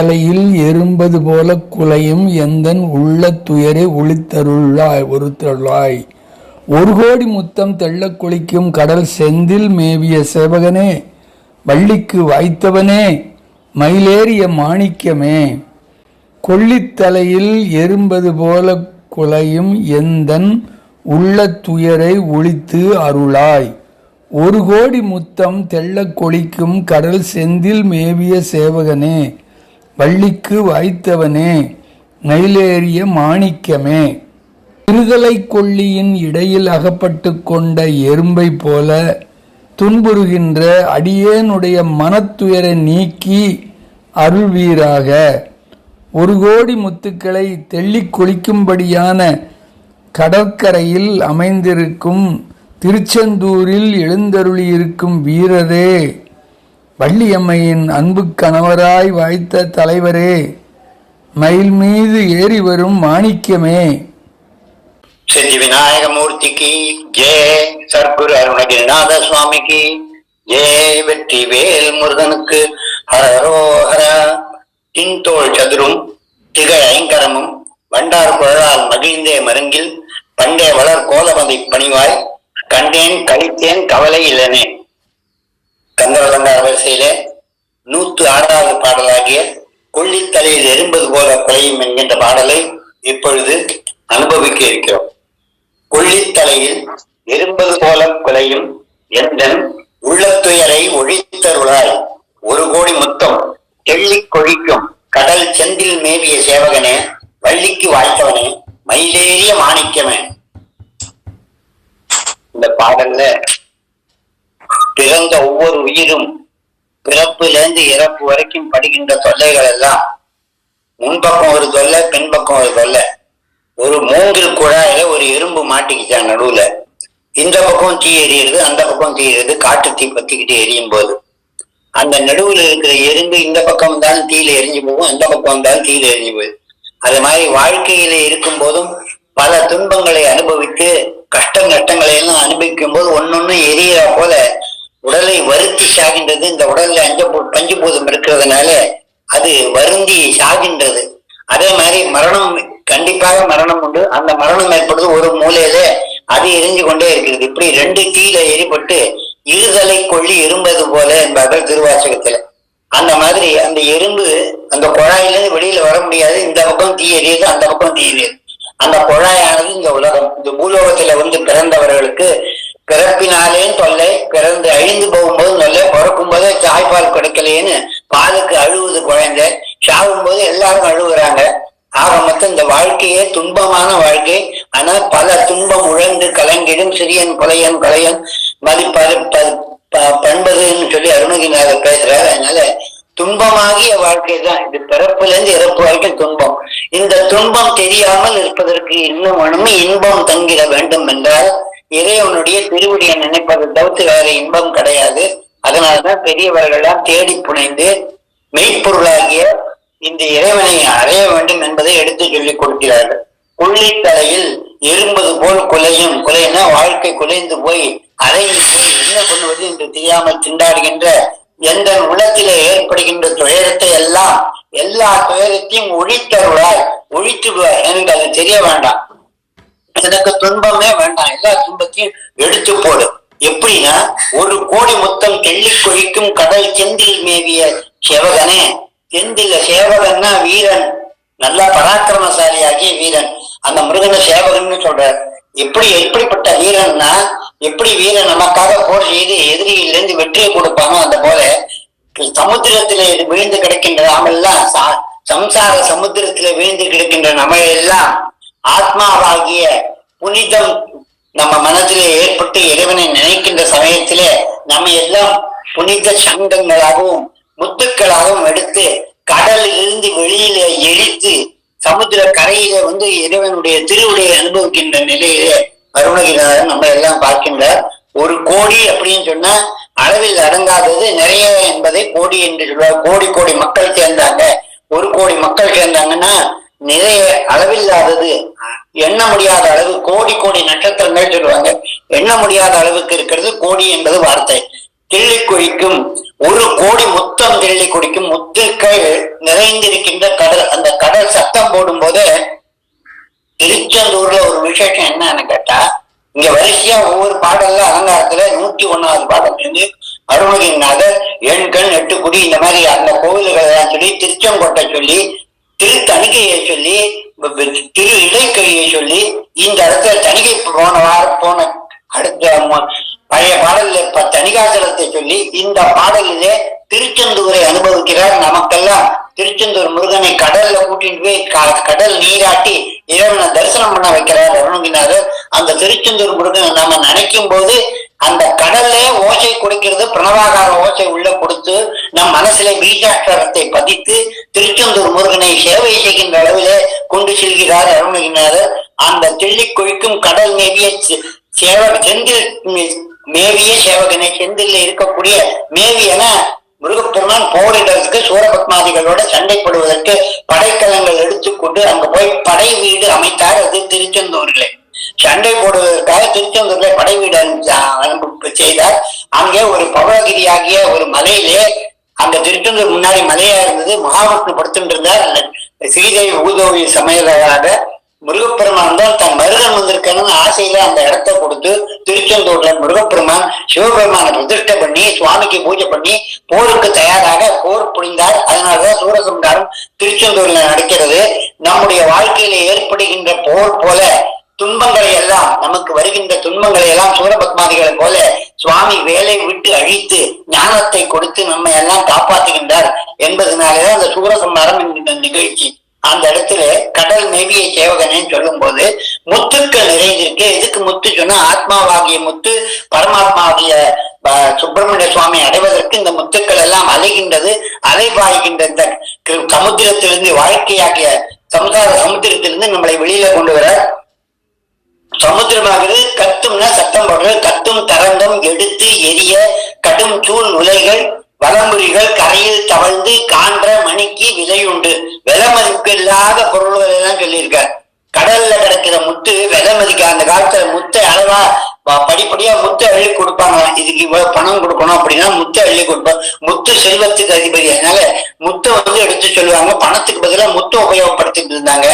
தலையில் எறும்பது போல குலையும் எந்தன் உள்ள துயரை ஒருத்தருளாய். ஒரு கோடி முத்தம் தெள்ளக் குளிக்கும் கடல் செந்தில் மேவிய சேவகனே, வள்ளிக்கு வாய்த்தவனே, மயிலேறிய மாணிக்கமே, கொள்ளித்தலையில் எறும்பது போல குலையும் எந்தன் உள்ள துயரை ஒழித்து அருளாய். ஒரு கோடி முத்தம் தெள்ளக் கொளிக்கும் கடல் செந்தில் மேவிய சேவகனே, வள்ளிக்கு வாய்த்தவனே, மயிலேறிய மாணிக்கமே. இருதலை கொள்ளியின் இடையில் அகப்பட்டு கொண்ட எறும்பை போல துன்புறுகின்ற அடியேனுடைய மனத்துயரை நீக்கி அருள்வீராக. ஒரு கோடி முத்துக்களை தெள்ளிக் கொளிக்கும்படியான கடற்கரையில் அமைந்திருக்கும் திருச்செந்தூரில் எழுந்தருளியிருக்கும் வீரரே, வள்ளியம்மையின் அன்பு கணவராய் வாய்த்த தலைவரே, மயில் மீது ஏறி வரும் மாணிக்கமே. சித்தி விநாயகமூர்த்திக்கு ஜெய, சர்க்குரு அருணகிரிநாத சுவாமிக்கு ஜெய, வெற்றி வேல் முருகனுக்கு ஹரோஹர. தின்தோள் சதுரும் திகழ் ஐங்கரமும் வண்டார் குழலால் மகிழ்ந்தே மருங்கில் பண்டே வளர் கோலமதை பணிவாய் கண்டேன் கழித்தேன் கவலை இல்லனே. கந்தவலங்கார வரிசையிலே 106வது பாடலாகிய கொள்ளித்தலையில் எறும்பது போல குலையும் என்கின்ற பாடலை இப்பொழுது அனுபவிக்க இருக்கிறோம். கொள்ளித்தலையில் எறும்பது போல குலையும் எந்தன் உள்ளத்துயரை ஒழித்தருளாய். ஒரு கோடி முத்தம் தெள்ளிக் கொழிக்கும் கடல் செந்தில் மேவிய சேவகனே, வள்ளிக்கு வாய்த்தவனே, மயிலேறிய மாணிக்கமே. இந்த பாடல்ல பிறந்த ஒவ்வொரு உயிரும் பிறப்பிலிருந்து இறப்பு வரைக்கும் படுகின்ற தொல்லைகள் எல்லாம் முன்பக்கம் ஒரு தொல்லை, பின்பக்கம் ஒரு தொல்லை. ஒரு மூங்கில் குழாயில ஒரு எறும்பு மாட்டிக்கிச்சான் நடுவுல. இந்த பக்கம் தீ எரியுது, அந்த பக்கம் தீ எரியுது. காட்டு தீ பத்திக்கிட்டு எரியும் போது அந்த நடுவுல இருக்கிற எறும்பு இந்த பக்கம் வந்தாலும் தீயில எரிஞ்சு போகும், அந்த பக்கம் வந்தாலும் தீயில எரிஞ்சு போகுது. அது மாதிரி வாழ்க்கையில இருக்கும் போதும் பல துன்பங்களை அனுபவித்து கஷ்ட நஷ்டங்களை எல்லாம் அனுபவிக்கும் போது ஒன்னொன்னு எரியற போல உடலை வருத்தி சாகின்றது. இந்த உடல்ல பஞ்சு பூதம் இருக்கிறதுனால அது வருந்தி சாகின்றது. அதே மாதிரி மரணம், கண்டிப்பாக மரணம் உண்டு. அந்த மரணம் ஏற்படுது ஒரு மூலையில, அது எரிஞ்சு கொண்டே இருக்கிறது. இப்படி 2 தீயில எரிபட்டு இருதலை கொள்ளி எறும்பது போல என்பார்கள் திருவாசகத்துல. அந்த மாதிரி அந்த எறும்பு அந்த குழாயிலிருந்து வெளியில வர முடியாது. இந்த பக்கம் தீ எரியுது, அந்த பக்கம் தீ எரியுது. அந்த குழாயானது இந்த உலகம். இந்த பூலோகத்துல பிறந்தவர்களுக்கு பிறப்பினாலே தொல்லை, பிறந்து அழிந்து போகும்போது தொல்லை, பிறக்கும் போதே தாய்ப்பால் கிடைக்கலையேன்னு பாலுக்கு அழுவுது குழந்தை, சாகும் போது எல்லாரும் அழுகுறாங்க. ஆக மொத்தம் இந்த வாழ்க்கையே துன்பமான வாழ்க்கை. ஆனா பல துன்பம் உழந்து கலங்கிடும் சிறியன் கொலையன் கலையன் பண்பதுன்னு சொல்லி அருணகிரிநாதர் பேசுறாரு. அதனால துன்பமாகிய வாழ்க்கை தான் இது. பிறப்புல இருந்து இறப்பு வரைக்கும் துன்பம். இந்த துன்பம் தெரியாமல் இருப்பதற்கு இன்னும் ஒண்ணுமே இன்பம் தங்கிட வேண்டும் என்றால் இறைவனுடைய திருவடியை நினைப்பதை தவிர்த்து வேற இன்பம் கிடையாது. அதனாலதான் பெரியவர்கள்லாம் தேடி புனைந்து மெய்ப்பொருளாகிய இந்த இறைவனை அடைய வேண்டும் என்பதை எடுத்து சொல்லிக் கொடுக்கிறார்கள். கொள்ளித்தலையில் எறும்பது போல் குலையும், குலைனா வாழ்க்கை குலைந்து போய் அறைந்து போய் என்ன பண்ணுவது என்று தெரியாமல் திண்டாடுகின்ற எந்த உள்ளத்திலே ஏற்படுகின்ற துயரத்தை எல்லாம், எல்லா துயரத்தையும் ஒழித்தருளாய், ஒழித்துடுவார். எனக்கு அது தெரிய வேண்டாம், எனக்கு துன்பமே வேண்டாம், எல்லா துன்பத்தையும் எடுத்து போடு. எப்படின்னா, ஒரு கோடி முத்தம் தெள்ளிக் கொழிக்கும் கடல் செந்தில் மேவிய சேவகனே. செந்தில சேவகன்னா வீரன், நல்லா பராக்கிரமசாலியாகிய வீரன். அந்த முருகனை சேவகன்னு சொல்றார். எப்படிப்பட்ட வீரன்னா, எப்படி வீரன் நமக்காக போர் செய்து எதிரியிலிருந்து வெற்றியை கொடுப்பானோ அந்த போல சமுத்திரத்திலே விழுந்து கிடக்கின்ற நாமெல்லாம், சம்சார சமுத்திரத்திலே விழுந்து கிடக்கின்ற நம்ம எல்லாம் ஆத்மாவாகிய புனிதம் நம்ம மனதிலே ஏற்பட்டு இறைவனை நினைக்கின்ற சமயத்திலே நம்ம எல்லாம் புனித சங்கங்களாகவும் முத்துக்களாகவும் எடுத்து கடலில் இருந்து வெளியில எரித்து சமுத்திர கரையில இறைவனுடைய திருவுடையை அனுபவிக்கின்ற நிலையிலே அருணகிரிநாதன் நம்ம எல்லாம் பார்க்கின்றார். ஒரு கோடி அப்படின்னு சொன்னா அளவில் அடங்காதது நிறைய என்பதை கோடி என்று சொல்வார். கோடி கோடி மக்கள் சேர்ந்தாங்க, ஒரு கோடி மக்கள் சேர்ந்தாங்கன்னா நிறைய அளவில்லாதது, எண்ண முடியாத அளவு. கோடி கோடி நட்சத்திரங்கள் சொல்லுவாங்க, எண்ண முடியாத அளவுக்கு இருக்கிறது கோடி என்பது வார்த்தை. தெள்ளிக் கொழிக்கும் ஒரு கோடி முத்தம் தெள்ளி குடிக்கும் முத்துக்கள் நிறைந்திருக்கின்ற கடல். அந்த கடல் சத்தம் போடும் போது திருச்செந்தூர்ல ஒரு விசேஷம் என்னன்னு கேட்டா, இங்க வரிசையா ஒவ்வொரு பாடல்ல அலங்காரத்துல 101வது பாடல் இருந்து அருணகிரிநாதர் எண்கண் எட்டுக்குடி இந்த மாதிரி அந்த கோவில்களை எல்லாம் சொல்லி, திருச்செங்கோட்டை சொல்லி, திரு தணிகையை சொல்லி, திரு இடைக்கையை சொல்லி, இந்த இடத்துல தணிகை போன அடுத்த பழைய பாடல்ல தணிகாசலத்தை சொல்லி இந்த பாடலிலே திருச்செந்தூரை அனுபவிக்கிறார். நமக்கெல்லாம் திருச்செந்தூர் முருகனை கடல்ல கூட்டிட்டு போய் கடல் நீராட்டி இறைவனை தரிசனம் பண்ண வைக்கிறார் அருணகிரிநாதர். அந்த திருச்செந்தூர் முருகனை நாம நினைக்கும் போது அந்த கடல்ல ஓசை கொடுக்கிறது, பிரணவாகார ஓசை உள்ள கொடுத்து நம் மனசுல பீஜாட்சரத்தை பதித்து திருச்செந்தூர் முருகனை சேவை செய்கின்ற அளவிலே கொண்டு செல்கிறார் அருணகிரிநாதர். அந்த தெள்ளி கொழிக்கும் கடல் மேவிய செந்தில் மேவிய சேவகனை, செந்தில் இருக்கக்கூடிய மேவியன முருகப்பெருமான் போரிடுறதுக்கு சூரபத்மாதிகளோட சண்டைப்படுவதற்கு படைக்கலங்கள் எடுத்துக்கொண்டு அங்க போய் படை வீடு அமைத்தார். அது திருச்செந்தூரிலே சண்டை போடுவதற்காக திருச்செந்தூர்ல படை வீடு செய்தார். அங்கே ஒரு பவளகிரி ஆகிய ஒரு மலையிலே, அந்த திருச்செந்தூர் முன்னாடி மலையா இருந்தது, மகாவிஷ்ணு படுத்துட்டு இருந்தார். சீதை ஊதோவி சமையலாக முருகப்பெருமான் தான் தன் மருகன் வந்திருக்கணும்னு ஆசையில அந்த இடத்த கொடுத்து திருச்செந்தூர்ல முருகப்பெருமான் சிவபெருமானை பிரதிஷ்டை பண்ணி சுவாமிக்கு பூஜை பண்ணி போருக்கு தயாராக போர் புரிந்தார். அதனாலதான் சூரசம்ஹாரம் திருச்செந்தூர்ல நடக்கிறது. நம்முடைய வாழ்க்கையில ஏற்படுகின்ற போர் போல துன்பங்களை எல்லாம், நமக்கு வருகின்ற துன்பங்களை எல்லாம் சூரபத்மாதிகளை போல சுவாமி வேலை விட்டு அழித்து ஞானத்தை கொடுத்து நம்ம எல்லாம் காப்பாற்றுகின்றார் என்பதனாலதான் அந்த சூரசம்ஹாரம் என்கின்ற நிகழ்ச்சி. அந்த இடத்துல கடல் மேவிய சேவகனேன்னு சொல்லும் போது முத்துக்கள் நிறைந்திருக்கு. எதுக்கு முத்து சொன்னா, ஆத்மாவாகிய முத்து பரமாத்மாவாகிய சுப்பிரமணிய சுவாமி அடைவதற்கு இந்த முத்துக்கள் எல்லாம் அலைகின்றது. அலைபாய்கின்ற இந்த சமுத்திரத்திலிருந்து, வாழ்க்கையாகிய சமுதாய சமுத்திரத்திலிருந்து நம்மளை வெளியில கொண்டு வர சமுத்திரமாகிறது. கத்தும்னா சத்தம் போடுறது, கத்தும் தரங்கம் எடுத்து எரிய கடும் சூழ் உலைகள் வளமுறிகள் கரையில் தவழ்ந்து காண்ற மணிக்கு விலையுண்டு. விலை மதிப்பு இல்லாத பொருள்கள் எல்லாம் சொல்லியிருக்கார். கடல்ல கிடைக்கிற முத்து விலை மதிக்க, அந்த காலத்துல முத்தை அளவா படிப்படியா முத்தை அள்ளி கொடுப்பாங்க. இதுக்கு இவ்வளவு பணம் கொடுக்கணும் அப்படின்னா முத்தை அள்ளி கொடுப்பாங்க. முத்து செல்வத்துக்கு அதிபதி, அதனால முத்தை எடுத்து சொல்லுவாங்க. பணத்துக்கு பதிலாக முத்தை உபயோகப்படுத்திட்டு இருந்தாங்க.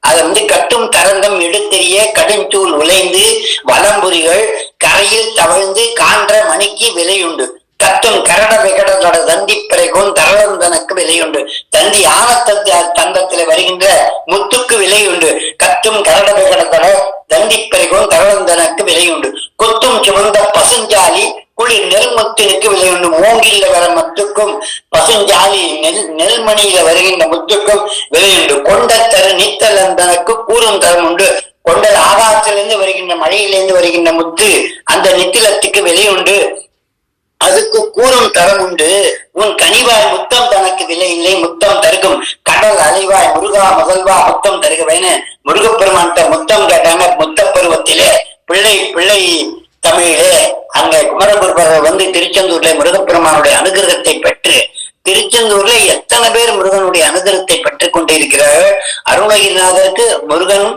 அதை கட்டும் தரங்கம் எடுத்தெறிய கடுஞ்சூல் உலைந்து வலம்புரிகள் கரையில் தவழ்ந்து காண்ற மணிக்கு விலையுண்டு. கட்டும் கரட விகடத்தோட தந்தி பிறைக்கும் தரளந்தனுக்கு விலையுண்டு. தந்தி ஆனத்த தந்தத்துல வருகின்ற முத்துக்கு விலையுண்டு. கட்டும் கரட விகடத்தோட தந்தி பிறைக்கும் தரளந்தனுக்கு விலையுண்டு. கொத்தும் சுமந்த பசுஞ்சாலி குளிர் நெல்முத்தினுக்கு விலையுண்டு. மூங்கில்ல வர முத்துக்கும் பசுஞ்சாலி நெல்மணியில வருகின்ற முத்துக்கும் விலையுண்டு. கொண்ட தரு நித்தலந்தனுக்கு கூறும் தரம் உண்டு. கொண்டல் ஆகாயத்திலிருந்து வருகின்ற மழையிலிருந்து வருகின்ற முத்து அந்த நித்திலத்துக்கு விலையுண்டு. அதுக்கு கூறும் தரம் உண்டு. உன் கனிவாய் முத்தம் தனக்கு விலை இல்லை முத்தம் தருகும் கடல் அலைவாய் முருகா முதல்வா முத்தம் தருகவேன்னு முருகப்பெருமான்கிட்ட முத்தம் கேட்டாங்க. முத்த பருவத்திலே பிள்ளை தமிழிலே அங்க குமரகுருபரர் திருச்செந்தூர்ல முருகப்பெருமானுடைய அனுகிரகத்தை பெற்று, திருச்செந்தூர்ல எத்தனை பேர் முருகனுடைய அனுகிரகத்தை பெற்றுக் கொண்டிருக்கிறார்கள். அருணகிரிநாதருக்கு முருகன்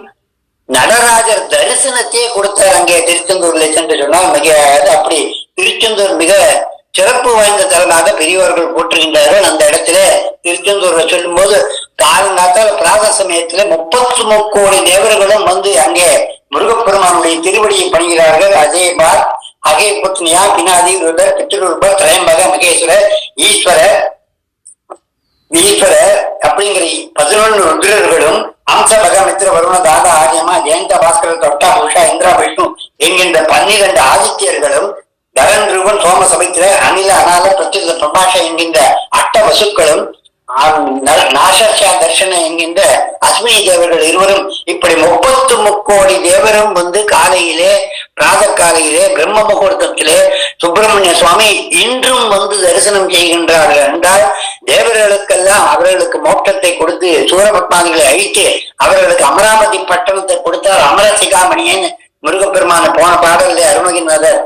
நடராஜர் தரிசனத்தையே கொடுத்தார் அங்கே திருச்செந்தூர்ல சென்று சொன்னால் மிக அப்படி திருச்செந்தூர் மிக சிறப்பு வாய்ந்த தலமாக பெரியவர்கள் போற்றுகின்றார்கள். அந்த இடத்துல திருச்செந்தூர்ல சொல்லும் போது காலங்காத்தால பிராத சமயத்துல 33 கோடி தேவர்களும் அங்கே முருகப்பெருமானுடைய திருவடியை பணிகிறார்கள். அஜயபார் அகை புத்னியா பினாதி ருதர் பித்ருபர் திரையம்பக மகேஸ்வரர் ஈஸ்வரர் அப்படிங்கிற 11 ருத்ரர்களும் அம்ச பகமித்ர வருண தாதா ஆரியமா ஜெயந்த பாஸ்கர தொட்டா உஷா இந்திரா விஷ்ணு என்கின்ற 12 ஆதித்யர்களும் தரன் ரூபன் சோம சமைத்திர அனில அனால பிரத்யுத பிரபாஷ என்கின்ற 8 வசுக்களும் நாசா தர்ஷன என்கின்ற அஸ்மினி தேவர்கள் இருவரும் இப்படி 33 கோடி தேவரும் காலையிலே பிராத காலையிலே பிரம்ம முகூர்த்தத்திலே சுப்பிரமணிய சுவாமி இன்றும் தரிசனம் செய்கின்றார்கள் என்றால் தேவர்களுக்கெல்லாம் அவர்களுக்கு மோட்சத்தை கொடுத்து சூரபத்மாதிகளை அழித்து அவர்களுக்கு அமராவதி பட்டணத்தை கொடுத்தார். அமரசிகாமணியன் முருகப்பெருமான போன பாடலிலே அருணகிரிநாதர்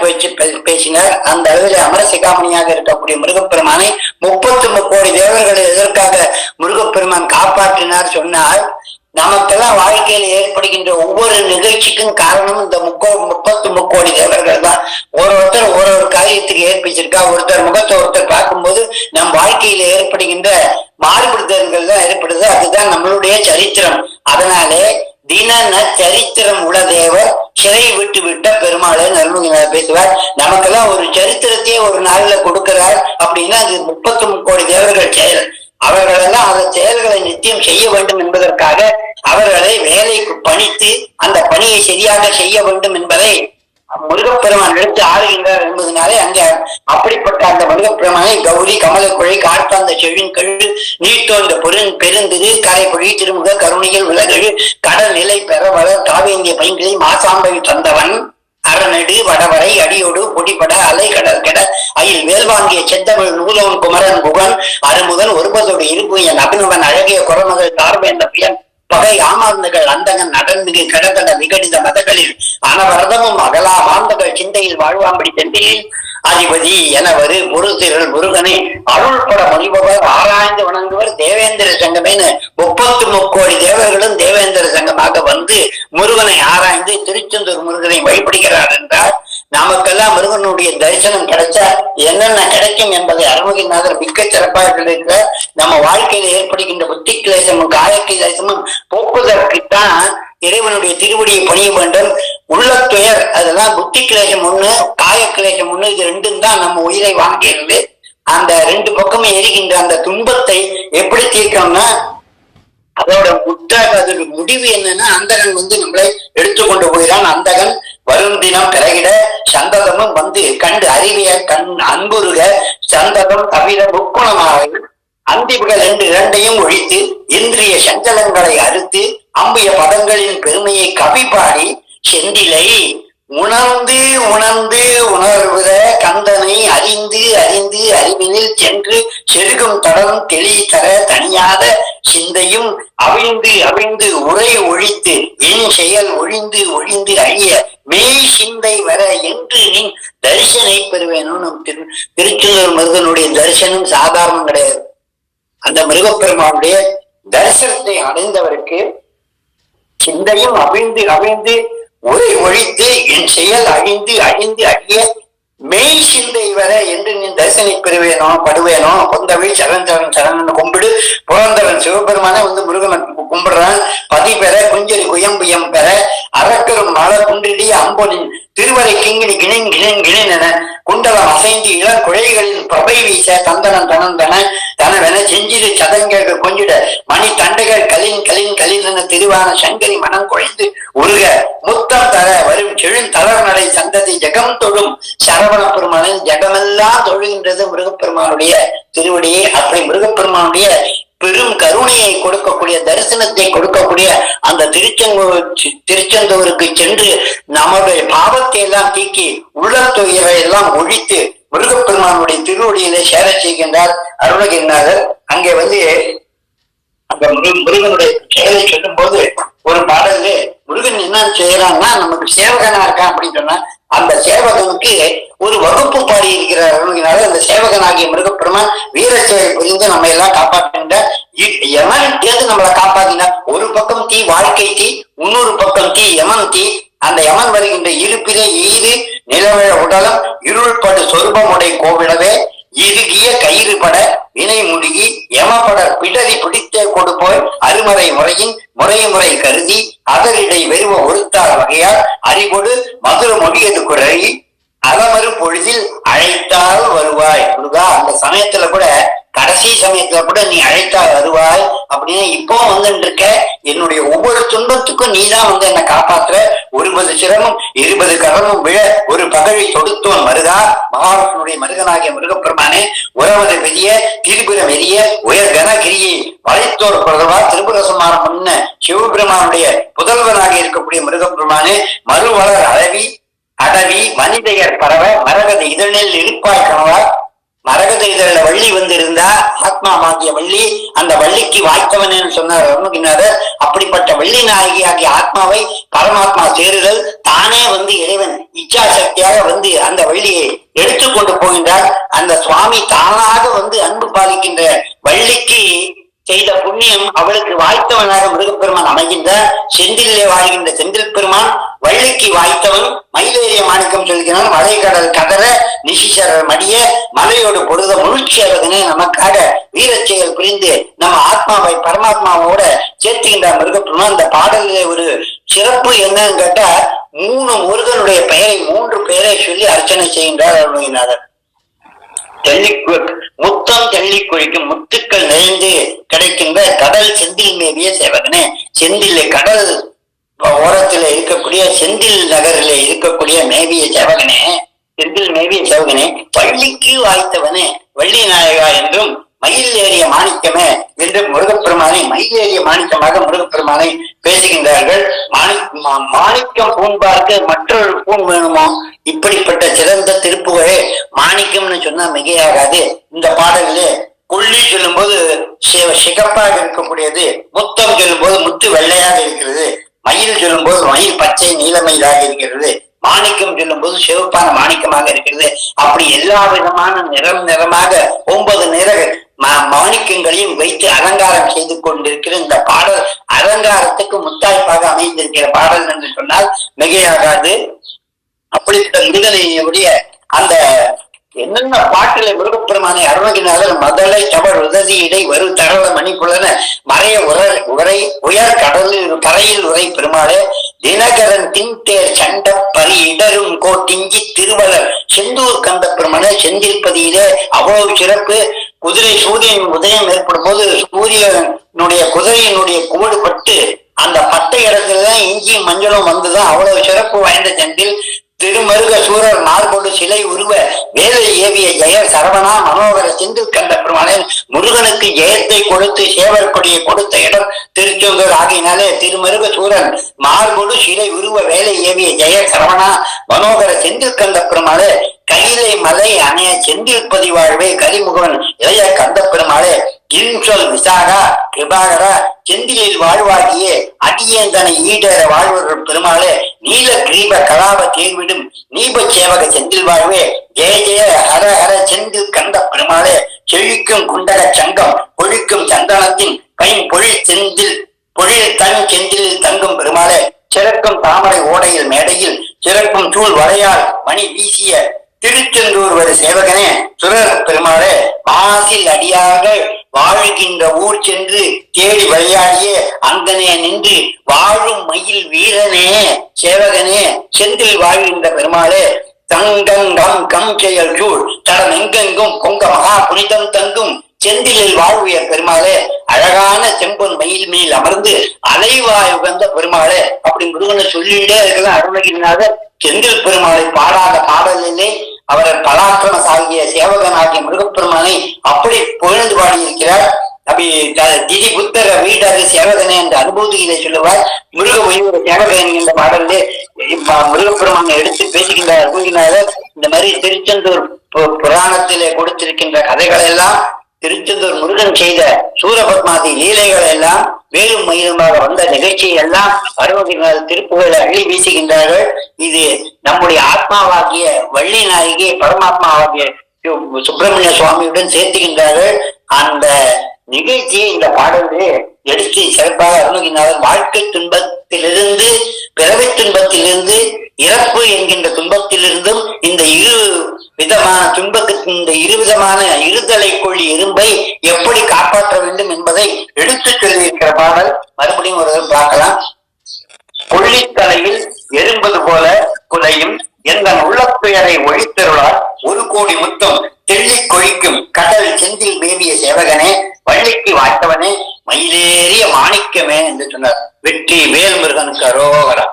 வச்சு பேசினார். அந்த அளவில் அமரசிகாமணியாக இருக்கக்கூடிய முருகப்பெருமானை 33 கோடி தேவர்களை எதற்காக முருகப்பெருமான் காப்பாற்றினார் சொன்னால், நமக்கெல்லாம் வாழ்க்கையில் ஏற்படுகின்ற ஒவ்வொரு நிகழ்ச்சிக்கும் காரணம் இந்த 33 கோடி தேவர்கள் தான். ஒருத்தர் ஒரு காரியத்துக்கு ஏற்பிச்சிருக்கா, ஒருத்தர் முகத்தை ஒருத்தர் பார்க்கும்போது நம் வாழ்க்கையில ஏற்படுகின்ற மாறுபடுத்தல்கள் தான் ஏற்படுது. அதுதான் நம்மளுடைய சரித்திரம். அதனாலே தின சரித்திரம் உள்ள தேவர் சிறை விட்டு விட்ட பெருமாளை அருள்மொழிநாதர் பேசுவார். நமக்கெல்லாம் ஒரு சரித்திரத்தையே ஒரு நாள்ல கொடுக்கிறார் அப்படின்னா அது 33 கோடி தேவர்கள் செயல். அவர்களெல்லாம் அந்த செயல்களை நித்தியம் செய்ய வேண்டும் என்பதற்காக அவர்களை வேலைக்கு பணித்து அந்த பணியை சரியாக செய்ய வேண்டும் என்பதை முருகப்பெருமான் எடுத்து ஆளுகின்றார் என்பதனாலே அங்க அப்படிப்பட்ட அந்த முருகப்பெருமானை கௌரி கமலக்குழை காட்டாந்த செழின்கழு நீட்டோந்த பெருந்திரு கரைப்பொழி திருமுக கருணையில் விலகழு கடல் நிலை பெற வளர் காவேந்திய பைங்கிளை மாசாம்பை தந்தவன் அரணடு வடவரை அடியோடு பொடிபட அலை கடல் கெட அயில் வேல்வாங்கிய செந்தமிழ் நூலவன் குமரன் புகன் அருமுகன் ஒருபதோடு இருப்பு என் அபிநவன் அழகிய குரமகள் தார்வேந்த பியன் பகை ஆமார்ந்தகள் அந்தகன் நடன்மிகு கிடத்தட விகடித மதங்களில் அனவரதமும் அகலா மாந்தகள் சிந்தையில் வாழ்வாம்படி தென்றில் அதிபதி எனவரு முருத்திரள் முருகனை அருள்பட மொழிபவர் ஆராய்ந்து வணங்குவர் தேவேந்திர சங்கமேனு 33 கோடி தேவர்களும் தேவேந்திர சங்கமாக வந்து முருகனை ஆராய்ந்து திருச்செந்தூர் முருகனை வழிபடுகிறார் என்றால் நமக்கெல்லாம் முருகனுடைய தரிசனம் கிடைச்சா என்னென்ன கிடைக்கும் என்பதை அருள்மொழிநாதர் மிக்க சிறப்பாக இருக்கிற நம்ம வாழ்க்கையில ஏற்படுகின்ற புத்தி கிளேசமும் காய கிளேசமும் போக்குவதற்குத்தான் இறைவனுடைய திருவடியை பணிய வேண்டும். உள்ள துயர் அதெல்லாம் புத்தி கிளேசம் ஒண்ணு, காய கிளேசம் ஒண்ணு, இது ரெண்டும் தான் நம்ம உயிரை வாங்கியிருந்து அந்த ரெண்டு பக்கமே எரிகின்ற அந்த துன்பத்தை எப்படி தீர்க்கணும்னா அதோட அதோட முடிவு என்னன்னா அந்தகன் வந்து நம்மளை எடுத்துக்கொண்டு போயிடான். அந்தகன் வரும் தினம் பிறகிட சந்ததமும் வந்து கண்டு அறிவிய கண் அன்புருக சந்ததம் தவிர முக்குணமாக அந்திப்புகள் இரண்டையும் ஒழித்து இன்றைய சஞ்சலங்களை அறுத்து அம்பிய பதங்களின் பெருமையை கவி பாடி செந்திலை உணர்ந்து உணர்ந்து உணர்வுற கந்தனை அறிந்து அறிந்து அறிவினில் சென்று செருகும் தடம் தெளி தர தனியாத சிந்தையும் அவிழ்ந்து அவிழ்ந்து உரை ஒழித்து என் செயல் ஒழிந்து ஒழிந்து அழிய மெய் சிந்தை வர என்று நீ தரிசனை பெறுவேனும். நம் திருச்செந்தூர் முருகனுடைய தரிசனம் சாதாரணம் கிடையாது. அந்த முருகப்பெருமானுடைய தரிசனத்தை அடைந்தவருக்கு சிந்தையும் அவிழ்ந்து அவிழ்ந்து உரை ஒழித்து என் செயல் அழிந்து அழிந்து அழிய மெய் சிந்தை வர என்று நீ தரிசனை பெறுவேனோ படுவேனோ பொந்தவை சரண் சரண் சரண் கும்பிடு புறந்தவன் சிவபெருமான வந்து முருகனை கும்பிடுறான். பதி பெற குஞ்சரி குயம்பியம் பெற அரக்கரும் மலை குன்றிடி அம்பொலின் திருவரை கிங்கிணி கிணின் கிணின் கிணின் என குண்டலம் அசைந்து இளம் குழைகளின் பிரபை வீச தந்தனம் தனந்தன தனவென செஞ்சிரு சதங்கள் கொஞ்சிட மணி தண்டைகள் கலின் கலின் கலின் என திருவான சங்கரி மனம் குழைந்து உருக முத்தம் தர வரும் செழும் தளர் நடை சந்ததி ஜெகம் தொழும் சரவண பெருமானின் ஜெகமெல்லாம் தொழுகின்றது முருகப்பெருமானுடைய திருவடியை. அப்படி முருகப்பெருமானுடைய பெரும் கருணையை கொடுக்கக்கூடிய தரிசனத்தை கொடுக்கக்கூடிய அந்த திருச்செந்தூருக்கு சென்று நம்முடைய பாவத்தை எல்லாம் தீக்கி உள்ளத்துயரை எல்லாம் ஒழித்து முருகப்பெருமானுடைய திருவடியிலே சேர செய்கின்றார் அருணகிரிநாதர். அங்கே வந்து அந்த முருகனுடைய செயலை சொல்லும் போது ஒரு பாடல்ல முருகன் என்ன செய்யறான்னா நமக்கு சேவகனா இருக்கான் அப்படின்னு சொன்னா அந்த சேவகனுக்கு ஒரு வகுப்பு பாடி இருக்கிறார் அருணகிரிநாதர். அந்த சேவகனாகிய முருகப்பெருமான் வீர செயல் புரிந்து நம்ம எல்லாம் காப்பாற்றுகின்ற யமன் தேர்ந்து நம்மளை காப்பாத்தினா ஒரு பக்கம் தீ வாழ்க்கை தீ, இன்னொரு பக்கம் தீ யமன் தீ. அந்த யமன் வருகின்ற இருப்பிலே ஈது நிலவழ உடலம் இருள்படு சொருபமுடை கோவிடவே இறுகிய கயிறு பட வினை முடுகி யமப்பட பிடரி பிடித்தே கொடுப்போய் அருமறை முறையின் முறை கருதி அதரிடை வெறுவ ஒருத்தார் வகையால் அறிவொடு மதுர மொழியது குறை அலமறு பொழுதில் அழைத்தால் வருவாய். முருகா அந்த சமயத்துல கூட கடைசி சமயத்துல கூட நீ அழைத்தால் வருவாய் அப்படின்னு இப்போ வந்துட்டு இருக்க. என்னுடைய ஒவ்வொரு துன்பத்துக்கும் நீதான் வந்து என்னை காப்பாற்ற. 10 சிரமும் 20 கரமும் விழ ஒரு பகழை தொடுத்தோன் மருகா மகாவிஷ்ணுடைய மருகனாகிய முருகப்பெருமானே உறவது பெரிய திருபுரம் எரிய உயர் கனகிரியை வளைத்தோர் புதல்வா திருபுரசமாரம் முன்ன சிவபெருமானுடைய புதல்வனாக இருக்கக்கூடிய முருகப்பெருமானே மறுவளர் அடவி மனிதையர் பரவ மரகத இதழில் இருப்பாய் கனவா. மரகத இதழ வள்ளி வந்து இருந்தா ஆத்மா மாகிய வள்ளி, அந்த வள்ளிக்கு வாய்த்தவன் சொன்னார் அருணகிரிநாதர். அப்படிப்பட்ட வள்ளி நாயகி ஆகிய ஆத்மாவை பரமாத்மா சேருதல் தானே வந்து இறைவன் இச்சா சக்தியாக வந்து அந்த வள்ளியை எடுத்துக்கொண்டு போகின்றார். அந்த சுவாமி தானாக வந்து அன்பு பாலிக்கின்ற வள்ளிக்கு செய்த புண்ணியம் அவளுக்கு வாய்த்தவனாக முருகப்பெருமான் அமைகின்றார். செந்திலே வாழ்கின்ற செந்தில் பெருமான் வள்ளிக்கு வாய்த்தவன். மயிலேறிய மாணிக்கம் சொல்கிறான், மலைக்கடல் கதற நிசிசரர் மடிய மலையோடு பொழுத முழுச்சேவகனே நமக்காக வீரச் செயல் புரிந்து நம்ம ஆத்மாவை பரமாத்மாவோட சேர்த்துகின்றார் முருகப்பெருமான். இந்த பாடலிலே ஒரு சிறப்பு என்னன்னு கேட்டா, 3 முருகனுடைய பெயரை 3 பெயரை சொல்லி அர்ச்சனை செய்கின்றார் அருணகிரிநாதர். முத்தம் தெள்ளி குழிக்கும் முத்துக்கள் நிறைந்து கிடைக்கின்ற கடல் செந்தில் மேவிய சேவகனே, செந்தில் கடல் ஓரத்தில் இருக்கக்கூடிய செந்தில் நகரில் இருக்கக்கூடிய மேவிய சேவகனே, செந்தில் மேவிய சேவகனே, வள்ளிக்கு வாய்த்தவனே, வள்ளி நாயகா என்றும் மயில் ஏறிய மாணிக்கமே என்று முருகப்பெருமானை மயில் ஏறிய மாணிக்கமாக முருகப்பெருமானை பேசுகின்றார்கள். மாணிக்கம் பூண்பார்க்கு மற்றொரு பூண் வேணுமோ? இப்படிப்பட்ட சிறந்த திருப்புகழே மாணிக்கம்னு சொன்னா மிகையாகாது. இந்த பாடலிலே கொள்ளி சொல்லும் போது சிகப்பாக இருக்கக்கூடியது, முத்தம் சொல்லும் போது முத்து வெள்ளையாக இருக்கிறது, மயில் சொல்லும் போது மயில் பச்சை நீலமயிலாக இருக்கிறது, மாணிக்கம் சொல்லும் போது சிவப்பான மாணிக்கமாக இருக்கிறது. அப்படி எல்லா விதமான நிறமாக 9 நிற மாணிக்கங்களையும் வைத்து அலங்காரம் செய்து கொண்டிருக்கிற இந்த பாடல் அலங்காரத்துக்கு முத்தாய்ப்பாக அமைந்திருக்கிற பாடல் என்று சொன்னால் மிகையாகாது. அப்படிப்பட்ட முருகனுடைய அந்த என்னென்ன பாட்டில முருகப்பெருமானை அருணகிரிநாதர் மதலை தவழ் உதவி இடை வரு தரள மணிப்புலன மறைய உயர் கடலில் கரையில் உரை பெருமாளே, தினகரன் தின்தேர் சண்ட பரி இடரும் கோட்டிஞ்சி திருவளர் செந்தூர் கந்த பெருமானே, செந்தில்பதியிலே அவ்வளவு சிறப்பு. குதிரை சூரியன் உதயம் ஏற்படும் போது சூரியனுடைய குதிரையினுடைய கூடு பட்டு அந்த பட்டை இடத்துலதான் இஞ்சியும் மஞ்சளும் வந்துதான் அவ்வளவு சிறப்பு வாய்ந்த செந்தில். திருமருக சூரர் மார்போடு சிலை உருவ வேலை ஏவிய ஜெயர் சரவணா மனோகர செந்தில் கண்ட பெருமானே, முருகனுக்கு ஜெயத்தை கொடுத்து சேவர் கொடியை கொடுத்த இடம் திருச்செந்தூர் ஆகினாலே திருமருக சூரன் மார்போடு சிலை உருவ வேலை ஏவிய ஜெயர் சரவணா மனோகர செந்தில் கண்ட பெருமாளே, கையிலை மலை அணைய செந்தில் பதிவாழ்வே கரிமுகவன் இளைய கந்த பெருமாளே, இன்சொல் விசாகா கிருபாகரா செந்திலில் வாழ்வாகிய அடியேந்தனை ஈடேற வாழ்வர்கள் பெருமாளே, நீல கிரீப கலாப தேர்விடும் நீப சேவக செந்தில் வாழ்வே, ஜெய ஜெய ஹர ஹர செந்தில் கந்த பெருமாளே, செழிக்கும் குண்டக சங்கம் பொழிக்கும் சந்தனத்தின் பொழில் தன் செந்திலில் தங்கும் பெருமாளே, சிறக்கும் தாமரை ஓடையில் மேடையில் சிறக்கும் தூள் வரையால் மணி வீசிய திருச்செந்தூர் ஒரு சேவகனே, சுரர் பெருமாளே, மாசில் அடியாக வாழ்கின்ற ஊர் சென்று தேடி விளையாடிய அங்கனே நின்று வாழும் மயில் வீரனே சேவகனே, செந்தில் வாழ்கின்ற பெருமாளே, தங்கங்கம் கம் செயல் சூழ் தடம் எங்கெங்கும் கொங்க மகா புனிதம் தங்கும் செந்திலில் வாழ்விய பெருமாளே, அழகான செம்பொன் மயில் மேல் அமர்ந்து அலைவாய் உகந்த பெருமாளே. அப்படி முருகனை சொல்லிட்டே இருக்கலாம் அருணகிரிநாதர். செந்தில் பெருமாளை பாடாத பாடலிலே அவரை பராக்கிரமசாகிய சேவகனாகிய முருகப்பெருமானை அப்படி புகழ்ந்து பாடியிருக்கிறார். அப்படி திதி புத்தர வீடாக சேவகனே என்ற அனுபூதியிலே சொல்லுவார். முருக உயிர் சேவகன் என்ற பாடலே முருகப்பெருமானை எடுத்து பேசுகின்ற அருணகிரிநாதர். இந்த மாதிரி திருச்செந்தூர் புராணத்திலே கொடுத்திருக்கின்ற கதைகள் எல்லாம், திருச்செந்தூர் முருகன் செய்த சூரபத்மாதி லீலைகள் எல்லாம், வேலும் மயிலுமாக வந்த நிகழ்ச்சியை எல்லாம் அருணகிரிநாதர் திருப்புகளை அள்ளி வீசுகின்றார்கள். இது நம்முடைய ஆத்மாவாகிய வள்ளி நாயகி பரமாத்மாவாகிய சுப்பிரமணிய சுவாமியுடன் சேர்த்துகின்றார்கள். அந்த நிகழ்ச்சியை இந்த பாடலே எடுத்து சிறப்பாக அருணகிரிநாதர் வாழ்க்கை துன்பத்திலிருந்து, பிறவை துன்பத்திலிருந்து, இறப்பு என்கின்ற துன்பத்திலிருந்தும் இந்த இருவிதமான இருதலை கொள்ளி எறும்பை எப்படி காப்பாற்ற வேண்டும் என்பதை எடுத்து சொல்லியிருக்கிற பாடல் மறுபடியும் ஒரு பார்க்கலாம். கொள்ளித்தலையில் எறும்பது போல குலையும் எந்த உள்ளத்துயரை ஒழித்தருளால் 1 கோடி முத்தம் தெள்ளி கொழிக்கும் கடல் செந்தில் மேவிய சேவகனே, வள்ளிக்கு வாய்த்தவனே, மயிலேறிய மாணிக்கமே என்று சொன்னார். வெற்றி வேல்முருகனுக்கு அரோகரா.